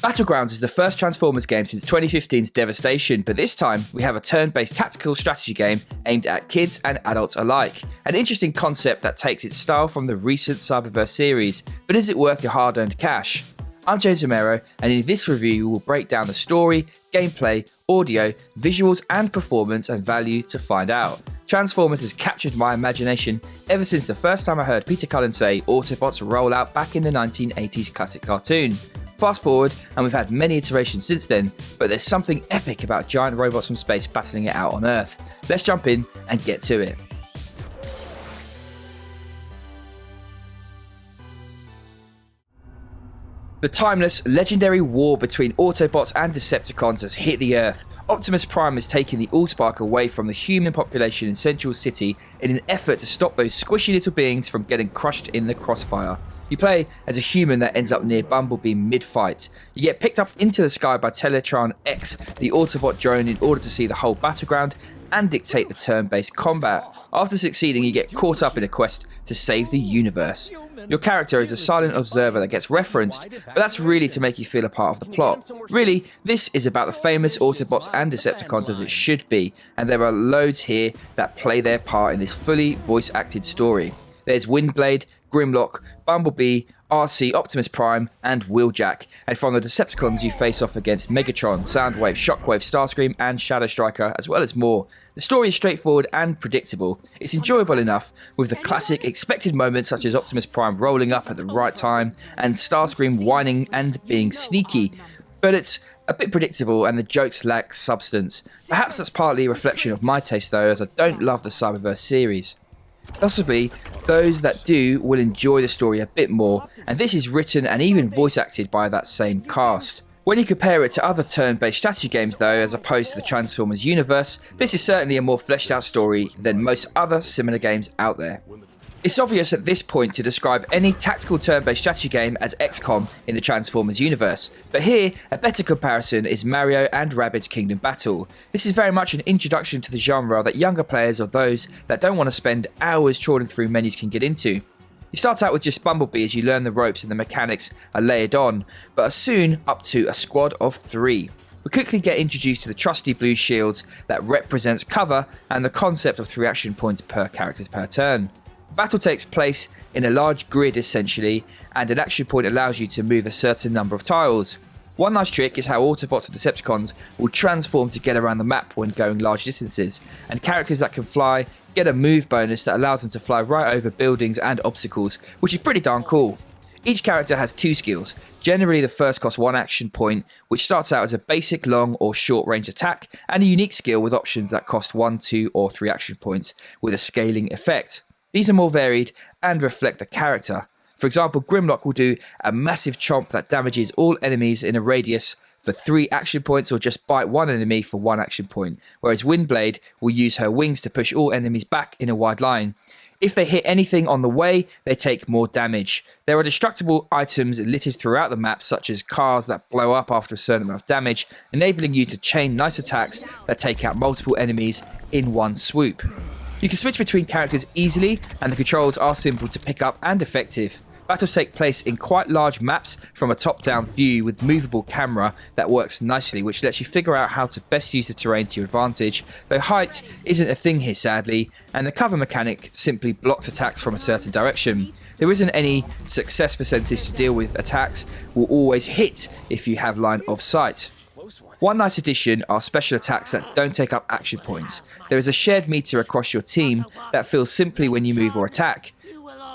Battlegrounds is the first Transformers game since 2015's Devastation, but this time we have a turn-based tactical strategy game aimed at kids and adults alike. An interesting concept that takes its style from the recent Cyberverse series, but is it worth your hard-earned cash? I'm James Romero, and in this review we will break down the story, gameplay, audio, visuals and performance and value to find out. Transformers has captured my imagination ever since the first time I heard Peter Cullen say Autobots roll out back in the 1980s classic cartoon. Fast forward, and we've had many iterations since then, but there's something epic about giant robots from space battling it out on Earth. Let's jump in and get to it. The timeless, legendary war between Autobots and Decepticons has hit the Earth. Optimus Prime is taking the Allspark away from the human population in Central City in an effort to stop those squishy little beings from getting crushed in the crossfire. You play as a human that ends up near Bumblebee mid-fight. You get picked up into the sky by Teletron X, the Autobot drone, in order to see the whole battleground and dictate the turn-based combat. After succeeding, you get caught up in a quest to save the universe. Your character is a silent observer that gets referenced, but that's really to make you feel a part of the plot. Really, this is about the famous Autobots and Decepticons as it should be, and there are loads here that play their part in this fully voice-acted story. There's Windblade, GRIMLOCK, Bumblebee, RC, Optimus Prime, and Wheeljack. And from the Decepticons, you face off against Megatron, Soundwave, Shockwave, Starscream, and Shadow Striker, as well as more. The story is straightforward and predictable. It's enjoyable enough, with the classic expected moments such as Optimus Prime rolling up at the right time, and Starscream whining and being sneaky. But it's a bit predictable and the jokes lack substance. Perhaps that's partly a reflection of my taste though, as I don't love the Cyberverse series. Possibly, those that do will enjoy the story a bit more, and this is written and even voice acted by that same cast. When you compare it to other turn-based strategy games though, as opposed to the Transformers universe, this is certainly a more fleshed out story than most other similar games out there. It's obvious at this point to describe any tactical turn-based strategy game as XCOM in the Transformers universe, but here, a better comparison is Mario and Rabbids Kingdom Battle. This is very much an introduction to the genre that younger players or those that don't want to spend hours trawling through menus can get into. You start out with just Bumblebee as you learn the ropes and the mechanics are layered on, but are soon up to a squad of 3. We quickly get introduced to the trusty blue shields that represents cover and the concept of 3 action points per character per turn. Battle takes place in a large grid essentially, and an action point allows you to move a certain number of tiles. One nice trick is how Autobots and Decepticons will transform to get around the map when going large distances, and characters that can fly get a move bonus that allows them to fly right over buildings and obstacles, which is pretty darn cool. Each character has 2 skills. Generally the first costs 1 action point, which starts out as a basic long or short range attack, and a unique skill with options that cost 1, 2 or 3 action points with a scaling effect. These are more varied and reflect the character. For example, GRIMLOCK will do a massive chomp that damages all enemies in a radius for 3 action points, or just bite one enemy for 1 action point, whereas Windblade will use her wings to push all enemies back in a wide line. If they hit anything on the way, they take more damage. There are destructible items littered throughout the map, such as cars that blow up after a certain amount of damage, enabling you to chain nice attacks that take out multiple enemies in one swoop. You can switch between characters easily, and the controls are simple to pick up and effective. Battles take place in quite large maps from a top-down view with movable camera that works nicely, which lets you figure out how to best use the terrain to your advantage, though height isn't a thing here sadly, and the cover mechanic simply blocks attacks from a certain direction. There isn't any success percentage to deal with attacks, will always hit if you have line of sight. One nice addition are special attacks that don't take up action points. There is a shared meter across your team that fills simply when you move or attack.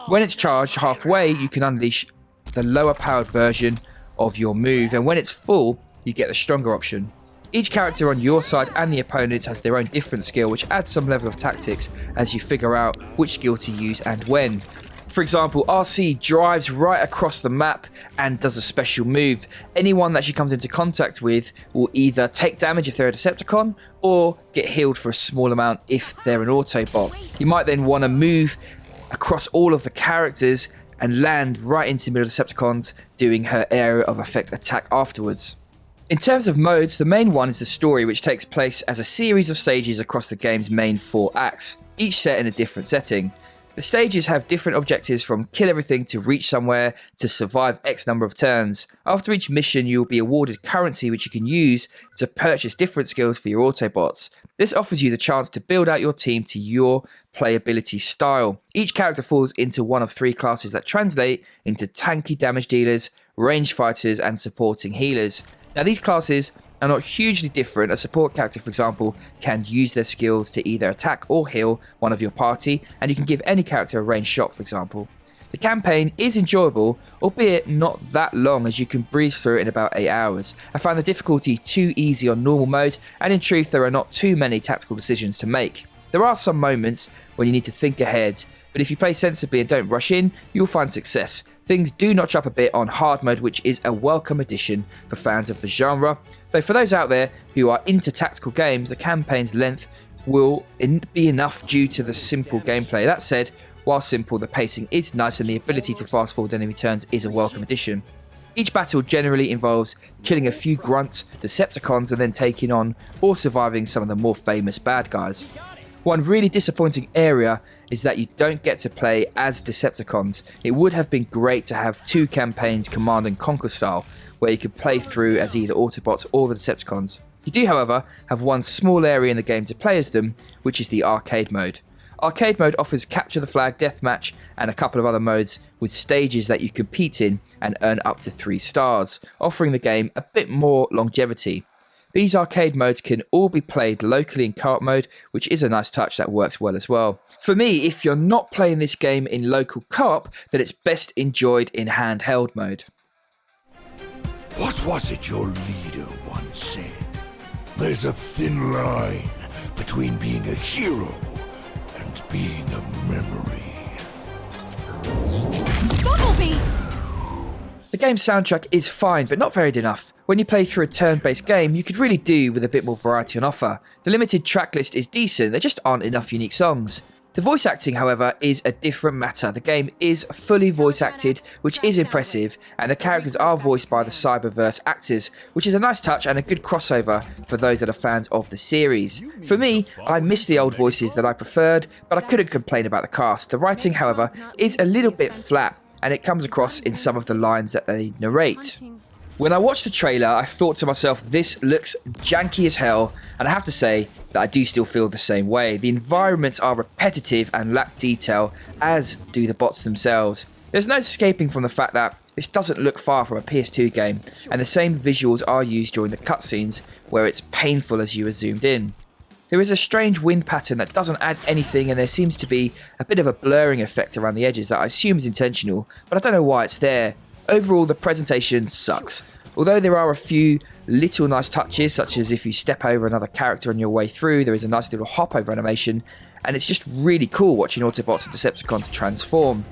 When it's charged halfway, you can unleash the lower powered version of your move, and when it's full, you get the stronger option. Each character on your side and the opponent's has their own different skill, which adds some level of tactics as you figure out which skill to use and when. For example, RC drives right across the map and does a special move. Anyone that she comes into contact with will either take damage if they're a Decepticon, or get healed for a small amount if they're an Autobot. You might then want to move across all of the characters and land right into the middle of Decepticons, doing her area of effect attack afterwards. In terms of modes, the main one is the story, which takes place as a series of stages across the game's main 4 acts, each set in a different setting. The stages have different objectives from kill everything to reach somewhere to survive X number of turns. After each mission, you will be awarded currency which you can use to purchase different skills for your Autobots. This offers you the chance to build out your team to your playability style. Each character falls into one of 3 classes that translate into tanky damage dealers, ranged fighters and supporting healers. Now these classes are not hugely different. A support character, for example, can use their skills to either attack or heal one of your party, and you can give any character a ranged shot, for example. The campaign is enjoyable, albeit not that long, as you can breeze through it in about 8 hours. I found the difficulty too easy on normal mode, and in truth there are not too many tactical decisions to make. There are some moments when you need to think ahead, but if you play sensibly and don't rush in, you'll find success. Things do notch up a bit on hard mode, which is a welcome addition for fans of the genre. Though for those out there who are into tactical games, the campaign's length will be enough due to the simple gameplay. That said, while simple, the pacing is nice and the ability to fast forward enemy turns is a welcome addition. Each battle generally involves killing a few grunt Decepticons and then taking on or surviving some of the more famous bad guys. One really disappointing area is that you don't get to play as Decepticons. It would have been great to have 2 campaigns Command and Conquer style, where you could play through as either Autobots or the Decepticons. You do, however, have one small area in the game to play as them, which is the arcade mode. Arcade mode offers Capture the Flag, Deathmatch and a couple of other modes with stages that you compete in and earn up to 3 stars, offering the game a bit more longevity. These arcade modes can all be played locally in co-op mode, which is a nice touch that works well as well. For me, if you're not playing this game in local co-op, then it's best enjoyed in handheld mode. What was it your leader once said? There's a thin line between being a hero and being a memory. Bumblebee! The game's soundtrack is fine, but not varied enough. When you play through a turn-based game, you could really do with a bit more variety on offer. The limited track list is decent, there just aren't enough unique songs. The voice acting, however, is a different matter. The game is fully voice acted, which is impressive, and the characters are voiced by the Cyberverse actors, which is a nice touch and a good crossover for those that are fans of the series. For me, I miss the old voices that I preferred, but I couldn't complain about the cast. The writing, however, is a little bit flat, and it comes across in some of the lines that they narrate. When I watched the trailer, I thought to myself, this looks janky as hell, and I have to say that I do still feel the same way. The environments are repetitive and lack detail, as do the bots themselves. There's no escaping from the fact that this doesn't look far from a PS2 game, and the same visuals are used during the cutscenes, where it's painful as you are zoomed in. There is a strange wind pattern that doesn't add anything, and there seems to be a bit of a blurring effect around the edges that I assume is intentional, but I don't know why it's there. Overall, the presentation sucks. Although there are a few little nice touches, such as if you step over another character on your way through, there is a nice little hop over animation, and it's just really cool watching Autobots and Decepticons transform.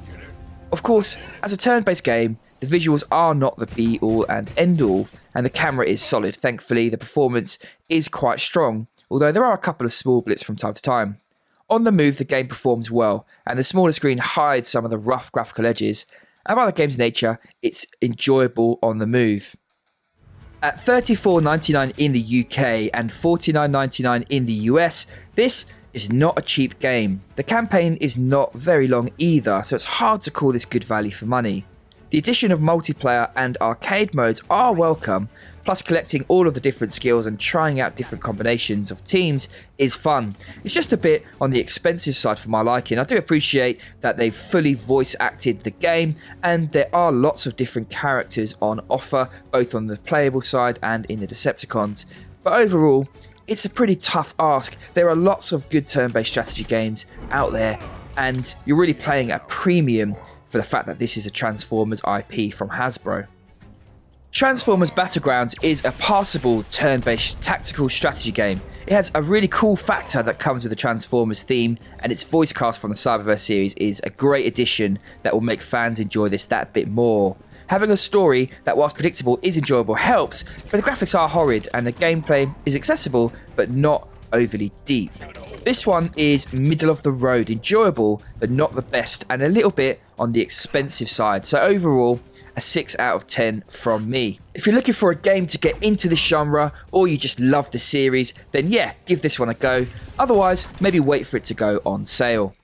Of course, as a turn-based game, the visuals are not the be-all and end-all, and the camera is solid. Thankfully, the performance is quite strong, although there are a couple of small blips from time to time. On the move, the game performs well, and the smaller screen hides some of the rough graphical edges, and by the game's nature, it's enjoyable on the move. At $34.99 in the UK and $49.99 in the US, this is not a cheap game. The campaign is not very long either, so it's hard to call this good value for money. The addition of multiplayer and arcade modes are welcome, plus collecting all of the different skills and trying out different combinations of teams is fun. It's just a bit on the expensive side for my liking. I do appreciate that they've fully voice acted the game, and there are lots of different characters on offer, both on the playable side and in the Decepticons. But overall, it's a pretty tough ask. There are lots of good turn-based strategy games out there, and you're really playing a premium for the fact that this is a Transformers IP from Hasbro. Transformers Battlegrounds is a passable turn-based tactical strategy game. It has a really cool factor that comes with the Transformers theme, and its voice cast from the Cyberverse series is a great addition that will make fans enjoy this that bit more. Having a story that, whilst predictable, is enjoyable helps, but the graphics are horrid and the gameplay is accessible but not overly deep. This one is middle of the road, enjoyable but not the best, and a little bit on the expensive side. So overall, a 6 out of 10 from me. If you're looking for a game to get into this genre, or you just love the series, then yeah, give this one a go. Otherwise, maybe wait for it to go on sale.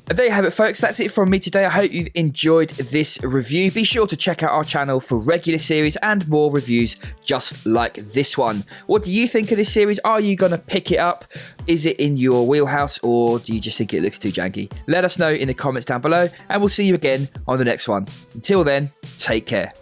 And there you have it, folks. That's it from me today. I hope you've enjoyed this review. Be sure to check out our channel for regular series and more reviews just like this one. What do you think of this series? Are you going to pick it up? Is it in your wheelhouse, or do you just think it looks too janky? Let us know in the comments down below, and we'll see you again on the next one. Until then, take care.